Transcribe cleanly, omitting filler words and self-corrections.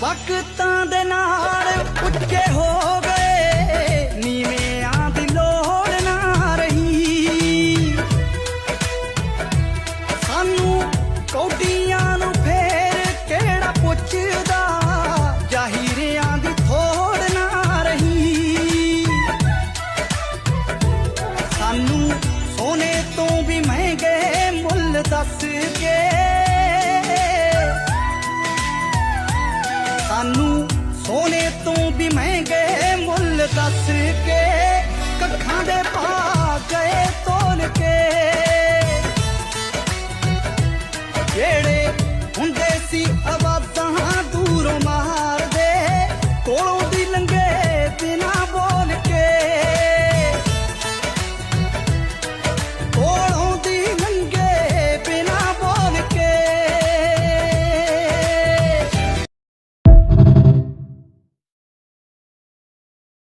ਵਕਤਾਂ ਦੇ ਨਾਲ ਉੱਚੇ ਹੋ ਗਏ, ਨੀਵਿਆਂ ਦੀ ਲੋੜ ਨਾ ਰਹੀ। ਸਾਨੂੰ ਕੌਡੀਆਂ ਨੂੰ ਫੇਰ ਕਿਹੜਾ ਪੁੱਛਦਾ, ਜ਼ਾਹਿਰਿਆਂ ਦੀ ਥੋੜ ਨਾ ਰਹੀ। ਸਾਨੂੰ ਸੋਨੇ ਤੋਂ ਵੀ ਮਹਿੰਗੇ ਮੁੱਲ ਦੱਸ ਕੇ, ਸਾਨੂੰ ਸੋਨੇ ਤੋਂ ਵੀ ਮਹਿੰਗੇ ਮੁੱਲ ਦੱਸ ਕੇ, ਕੱਖਾਂ ਦੇ ਪਾ ਗਏ ਤੋਲ ਕੇ।